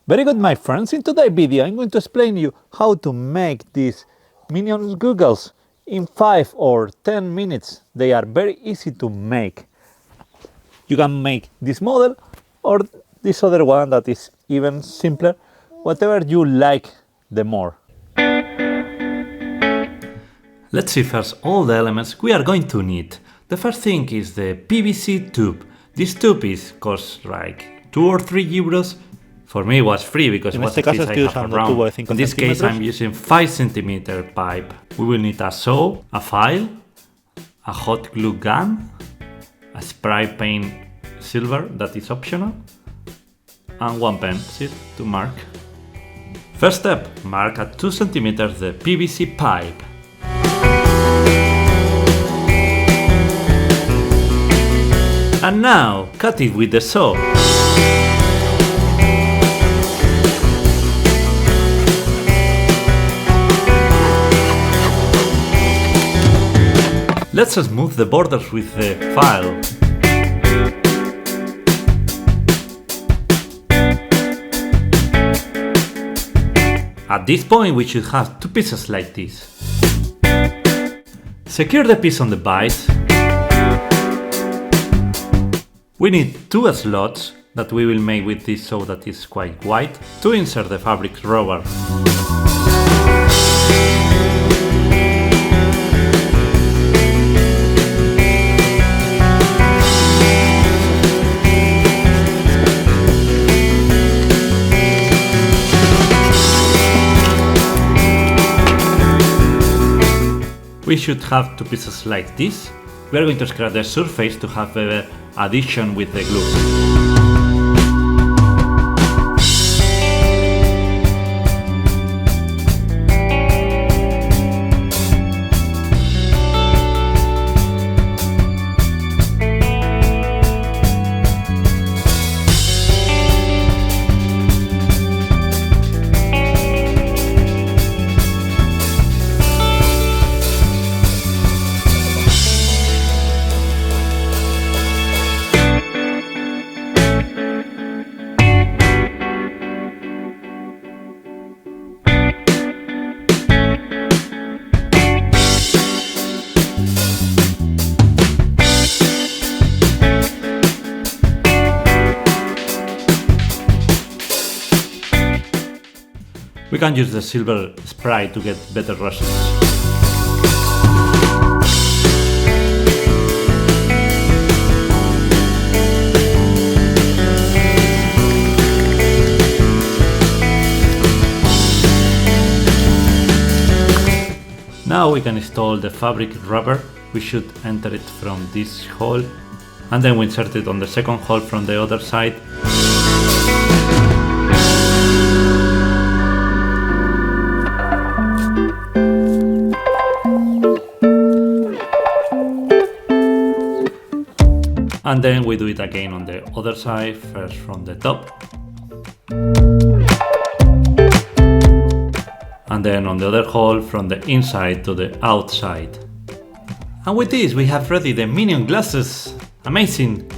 Very good, my friends. In today's video I'm going to explain you how to make these Minion Goggles in 5 or 10 minutes. They are very easy to make. You can make this model or this other one that is even simpler, whatever you like the more. Let's see first all the elements we are going to need. The first thing is the PVC tube. This tube costs like 2 or 3 euros. For me it was free because it was the piece I have around. In this case I'm using 5 cm pipe. We will need a saw, a file, a hot glue gun, a spray paint silver that is optional, and one pencil to mark. First step, mark at 2 cm the PVC pipe. And now cut it with the saw. Let's smooth the borders with the file. At this point we should have 2 pieces like this. Secure the piece on the vise. We need 2 slots that we will make with this saw that is quite wide to insert the fabric rubber. We should have 2 pieces like this. We are going to scratch the surface to have the addition with the glue. We can use the silver spray to get better results. Now we can install the fabric rubber. We should enter it from this hole and then we insert it on the second hole from the other side. And then we do it again on the other side, first from the top. And then on the other hole from the inside to the outside. And with this we have ready the Minion glasses. Amazing!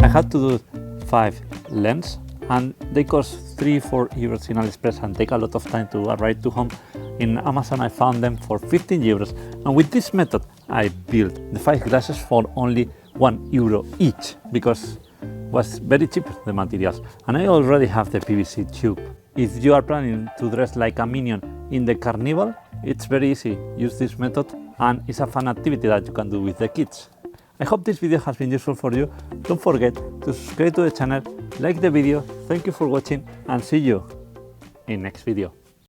I had to do 5 lengths and they cost 3-4 euros in AliExpress and take a lot of time to arrive to home. In Amazon I found them for 15 euros and with this method I built the 5 glasses for only 1 euro each because it was very cheap, the materials, and I already have the PVC tube. If you are planning to dress like a minion in the carnival, it's very easy. Use this method and it's a fun activity that you can do with the kids. I hope this video has been useful for you. Don't forget to subscribe to the channel, like the video. Thank you for watching and see you in next video.